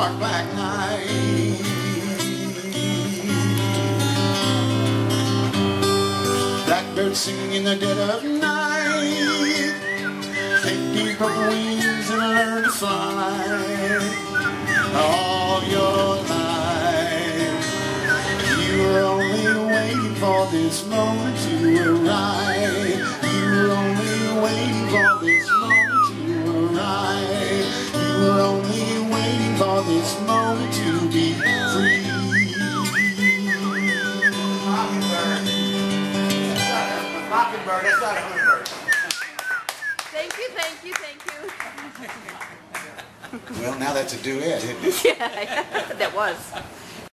dark black night. Blackbirds singing in the dead of night. Take deep wings and learn to fly. All your life you were only waiting for this moment to arrive. You were only waiting for this moment to arrive. You were only waiting for this moment to be free. Mockingbird, that's not a hummingbird. Thank you, thank you, thank you. Well, now that's a duet, isn't it? Yeah, that was.